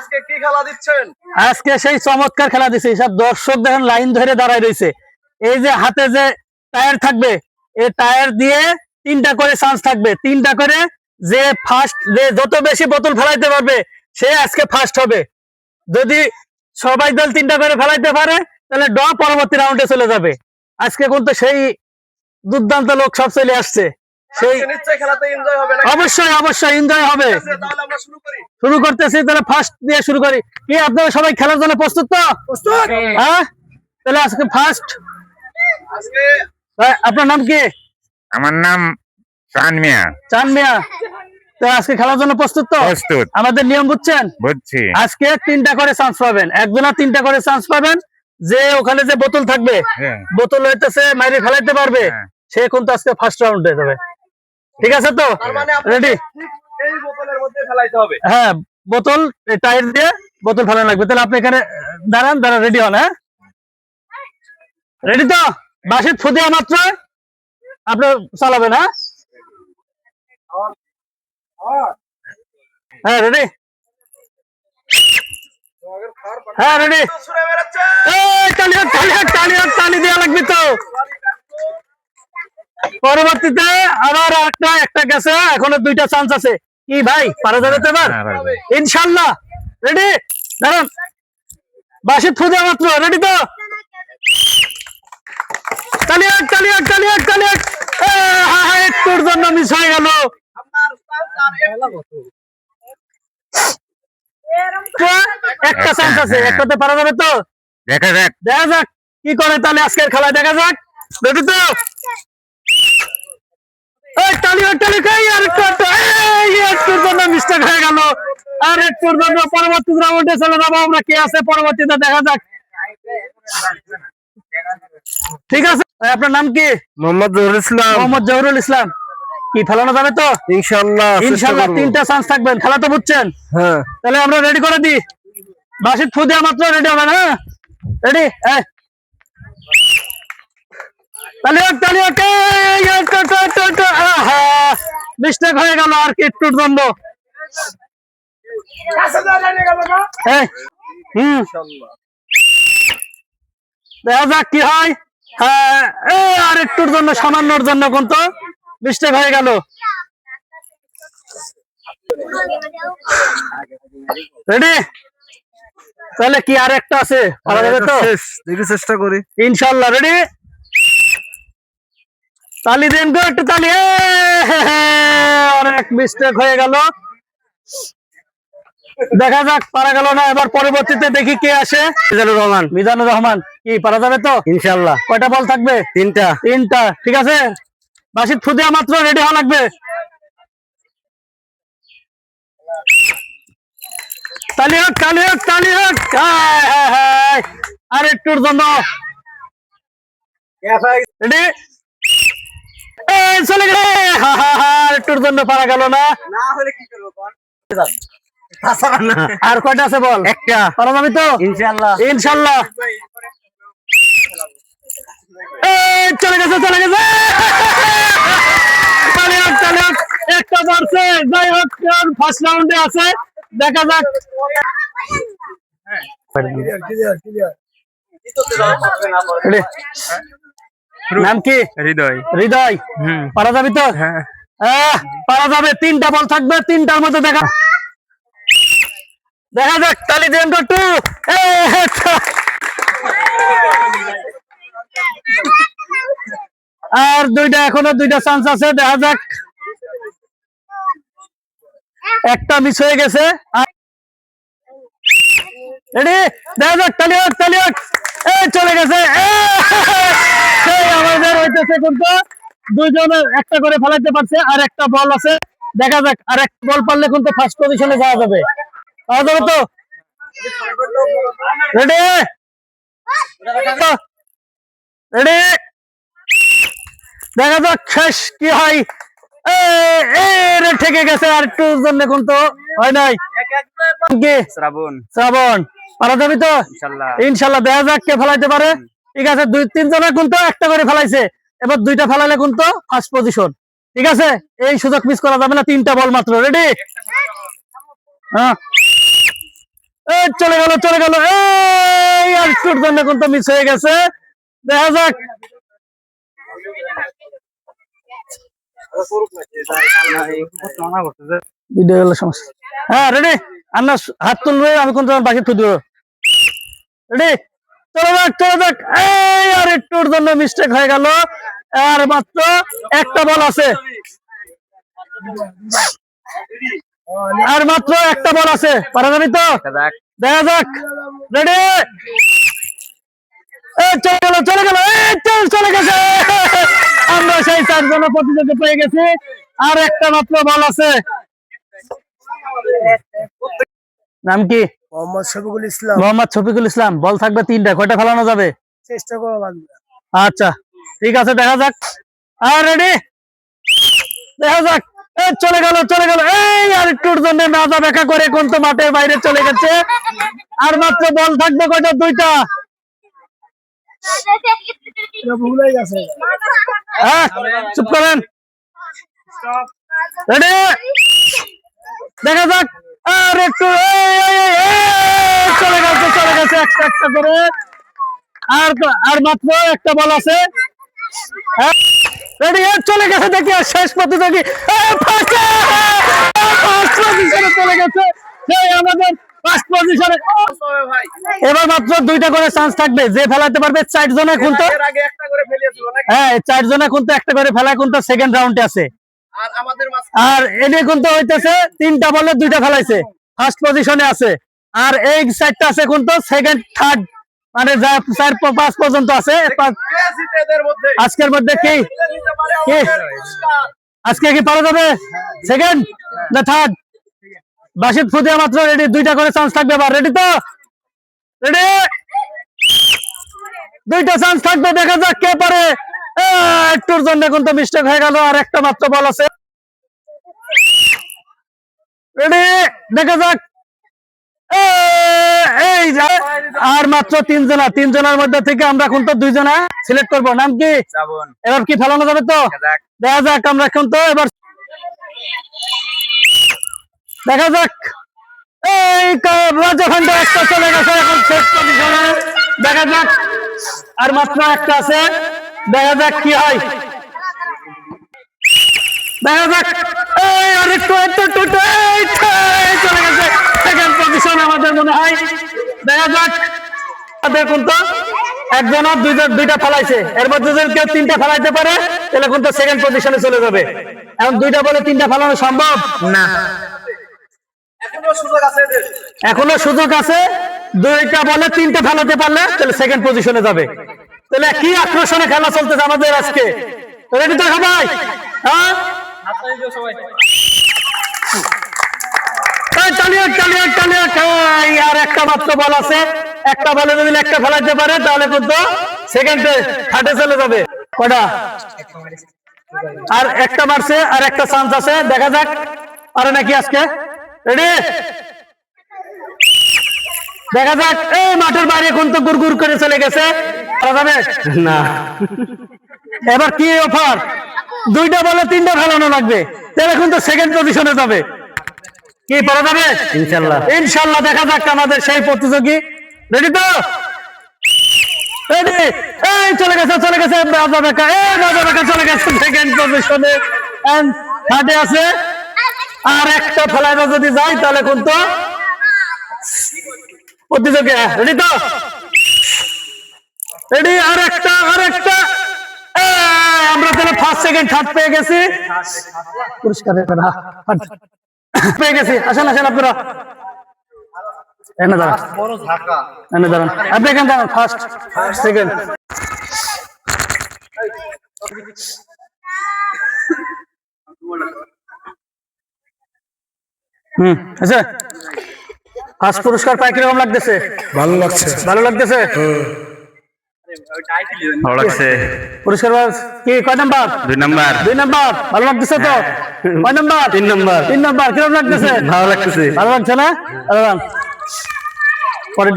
আজকে কি খেলা দিচ্ছেন? আজকে সেই চমৎকার খেলা দিচ্ছে। সব দর্শক দেখেন লাইন ধরে দাঁড়ায় রয়েছে। এই যে হাতে যে টায়ার থাকবে, এই টায়ার দিয়ে 3টা করে চান্স থাকবে। 3টা করে, যে ফার্স্ট, যে যত বেশি বোতল ফেলাইতে পারবে সে আজকে ফার্স্ট হবে। যদি সবাই দল 3টা করে ফেলাইতে পারে তাহলে পরবর্তী রাউন্ডে চলে যাবে। আজকে কিন্তু সেই দুর্দান্ত লোক সব চলে আসছে। সেই নিশ্চয়ই খেলাতে এনজয় হবে নাকি? অবশ্যই অবশ্যই এনজয় হবে। তাহলে আমরা শুরু করি। শুরু করতেছি, তাহলে ফার্স্ট দিয়ে শুরু করি। কি আপনারা সবাই খেলার জন্য প্রস্তুত তো? প্রস্তুত। হ্যাঁ, তাহলে আজকে ফার্স্ট। আজকে আপনার নাম কি? আমার নাম চান মিয়া। চান মিয়া। তো আজকে খেলার জন্য প্রস্তুত তো? প্রস্তুত। আমাদের নিয়ম বুঝছেন? বুঝছি। আজকে 3টা করে চান্স পাবেন, একজনা 3টা করে চান্স পাবেন। যে ওখানে যে বোতল থাকবে, হ্যাঁ। বোতল হইতেছে মাইরে ফেলাইতে পারবে, হ্যাঁ। সে কিন্তু আজকে ফার্স্ট রাউন্ডে যাবে। ঠিক আছে তো? তার মানে রেডি? এই বোতলের মধ্যে ফেলাইতে হবে। হ্যাঁ, বোতল টায়ার দিয়ে বোতল ফেলানো লাগবে। তাহলে আপনি এখানে দাঁড়ান, রেডি হন। হ্যাঁ, রেডি তো? বাঁশির ফু দেওয়া মাত্র আপনি চালাবেন। হ্যাঁ, রেডি? হ্যাঁ, রেডি? ছুড়ে বেড়াচ্ছে। তালি দেওয়া লাগবে তো। পরবর্তীতে আবার একটা গেছে, এখনো 2টা চান্স আছে। কি ভাই, পারা যাবে তো এবার? ইনশাল্লাহ। রেডি? দাঁড়ান, বাঁশির ফু দেওয়া মাত্র। রেডি তো? একটুর জন্য মিস হয়ে গেল। একটা চান্স আছে, একটাতে পারা যাবে তো? দেখা যাক। দেখা যাক কি করে তাহলে আজকের খেলায়, দেখা যাক। রেডি তো? একটুর জন্য মিস্টেক হয়ে গেল। আর একটুর জন্য পরবর্তী রাউন্ডে চলে যাবো আমরা। কে আছে পরবর্তীতে, দেখা যাক। ঠিক আছে, আপনার নাম কি? মোহাম্মদ জহুরুল ইসলাম। মোহাম্মদ জহুরুল ইসলাম। কি ফেলানো যাবে তো? ইনশাআল্লাহ। ইনশাআল্লাহ 3টা চান্স থাকবেন, খেলা তো বুঝছেন? হ্যাঁ। তাহলে আমরা রেডি করে দিই। বাঁশির ফু দেওয়া মাত্র রেডি হবেন। হ্যাঁ, রেডি? মিস্টেক হয়ে গেল আর কি একটুর জন্য। দেখা যাক কি হয়। হ্যাঁ, আর একটুর জন্য, সামান্যর জন্য কিন্তু মিস্টেক হয়ে গেল। রেডি? তাহলে কি আর একটা আছে, ভালো যাবে তো? দেখি চেষ্টা করি। ইনশাল্লাহ। রেডি? তালি দেন গো, একটু তালি। অনেক মিস্টেক হয়ে গেল। দেখা যাক, পারা গেল না। এবার পরবর্তীতে দেখি কে আসে। মিজানুর রহমান। মিজানুর রহমান। কি পারা যাবে তো? ইনশাআল্লাহ। কয়টা বল থাকবে? 3টা। 3টা। ঠিক আছে, বাঁশির ফু দেওয়া মাত্র রেডি হওয়া লাগবে। তালি হোক, তালি হোক, তালি হোক। আর একটুর জন্য। রেডি? চলে গেলে। একটুর জন্য পারা গেল না। আর কয়টা আছে বল? একটা। পারা যাবে তো? ইনশাআল্লাহ। ইনশাল্লাহ। চলে গেছে, চলে গেছে। তালি হোক, তালি হোক। একটা পারছে। যাই হোক, ফার্স্ট রাউন্ডে আছে। দেখা যাক। নাম কি? হৃদয়। হৃদয়। পারা যাবি তো? পারা যাবে। 3টা বল থাকবে, 3টার মধ্যে দেখা যাক। তালি দেন একটু। আর 2টা, এখনো 2টা চান্স আছে। দেখা যাক। একটা মিস হয়ে গেছে। রেডি? দেখা যাক। তালি হোক, তালি হোক। চলে গেছে। আমাদের হইতেছে কিন্তু 2জনের একটা করে ফেলাইতে পারছে, আর একটা বল আছে। দেখা যাক, আর একটা বল পারলে কিন্তু ফার্স্ট পজিশনে যাওয়া যাবে। পাওয়া যাবে তো? রেডি? রেডি? দেখা যাক শেষ কি হয়। ঠেকে গেছে, আর একটু জন্য কিন্তু হয় নাই। কি? শ্রাবণ। শ্রাবণ। পারা যাবে তো? ইনশাআল্লাহ। ইনশাআল্লাহ। দেখা যাক কে ফেলাইতে পারে। ঠিক আছে, 2-3 জনের কিন্তু একটা করে ফেলাইছে। এবার 2টা ফেলাইলে কিন্তু ফার্স্ট পজিশন। ঠিক আছে, এই সুযোগ মিস করা যাবে না। 3টা বল মাত্র। রেডি? হ্যাঁ। চলে গেল এই আর একটুর জন্য কিন্তু মিস হয়ে গেছে দেখা যাক ভিডিও হলো সমস্যা হ্যাঁ রেডি আন্না হাত তুলবে আমি কোন বাকি থুই দেবো রেডি চলে যাক এই আর একটুর জন্য মিস্টেক হয়ে গেল আর মাত্র একটা বল আছে আর মাত্র একটা বল আছে পারা যাবি তো দেখা যাক রেডি চলে গেছে আমরা সেই 4 জন প্রতিযোগী পেয়ে গেছি আর একটা মাত্র বল আছে নাম কি মোহাম্মদ শফিকুল ইসলাম বল থাকবে 3টা কয়টা ফেলানো যাবে চেষ্টা করো আচ্ছা ঠিক আছে দেখা যাক আর রেডি দেখা যাক চলে গেল এই আর একটুর জন্য মাজা দেখা করে কোন তো মাঠের বাইরে চলে গেছে আর মাত্র বল থাকবে কয়টা 2টা হ্যাঁ চুপ করেন রেডি দেখা যাক আর একটু চলে গেছে একটা করে আর মাত্র একটা বল আছে রেডি চলে গেছে দেখি আর শেষ প্রতিযোগী চলে গেছে আমাদের ফার্স্ট পজিশনে এবার মাত্র 2টা করে চান্স থাকবে যে ফেলাতে পারবে 4 জনে কিন্তু এর আগে একটা করে ফেলিয়েছিল নাকি হ্যাঁ 4 জনে কিন্তু একটা করে ফেলায় কিন্তু সেকেন্ড রাউন্ডে আছে আর আমাদের আর এনে কিন্তু হইতেছে 3টা বলে 2টা ফেলাইছে ফার্স্ট পজিশনে আছে আর এই সাইডটা আছে কিন্তু সেকেন্ড থার্ড মানে যা 4-5 পর্যন্ত আছে আজকের মধ্যে কি আজকে কি পারা যাবে সেকেন্ড না থার্ড বাসিত ফুদিয়া মাত্র রেডি 2টা করে চান্স থাকবে এবার রেডি তো রেডি 2টা চান্স থাকবে দেখা যাক কে পারে একটুর জন্য কিন্তু মিস্টেক হয়ে গেল আর একটা মাত্র বল আছে রেডি দেখা যাক এই আর মাত্র 3 জনের মধ্যে থেকে আমরা কিন্তু 2 জনা সিলেক্ট করব নাম কি এবার কি ফেলানো যাবে তো দেখা যাক আমরা কিন্তু এবার দেখা যাক এই রাজখান্ড একটা চলে গেছে এখন শেষ পজিশনে দেখা যাক আর মাত্র একটা আছে দেখা যাক কি হয় দেখা যাক এই আর একটু চলে গেছে সেকেন্ড পজিশন আমাদের মনে হয় দেখা যাক তাদের কিন্তু একজন আর 2টা ফেলাইছে এর মধ্যে যদি কেউ 3টা ফেলাইতে পারে তাহলে কিন্তু সেকেন্ড পজিশনে চলে যাবে এখন 2টা বলে 3টা ফেলানো সম্ভব না এখনো সুযোগ আছে 2টা বলে 3টা ফেলাতে পারলে তাহলে সেকেন্ড পজিশনে যাবে তাহলে কি আকর্ষণে খেলা চলতেছে আমাদের আজকে রেডি তো সবাই হ্যাঁ আর একটা মাত্র বল আছে একটা বলে যদি একটা ফেলাতে পারে তাহলে কিন্তু সেকেন্ডে থার্ডে চলে যাবে কটা আর একটা মারছে আর একটা চান্স আছে দেখা যাক পারে নাকি আজকে রেডি দেখা যাক এই মাঠের বাইরে কিন্তু গুড়গুড় করে চলে গেছে যাবে না এবার কি অফার 2টা বলে 3টা ফেলানো লাগবে তাহলে কিন্তু সেকেন্ড পজিশনে যাবে কি পারা যাবে ইনশাআল্লাহ দেখা যাক আমাদের সেই প্রতিযোগী রেডি তো রেডি এই চলে গেছে রাজা বেকা চলে গেছে সেকেন্ড পজিশনে এন্ড থার্ডে আছে আর একটা ফেলাইতে যদি যায় তাহলে কিন্তু প্রতিযোগী রেডি তো রেডি আর একটা আমরা তাহলে ফার্স্ট সেকেন্ড থার্ড পেয়ে গেছি পুরস্কার পেয়ে গেছি আসেন আপনারা এনে দাঁড়ান আপনি এখানে দাঁড়ান ফার্স্ট সেকেন্ড আচ্ছা ফার্স্ট পুরস্কার পাই কিরকম লাগতেছে ভালো লাগতেছে পুরস্কার কি কয় নাম্বার 2 নাম্বার ভালো লাগতেছে তো কয় নাম্বার 3 নাম্বার কিরকম লাগতেছে ভালো লাগছে না পরে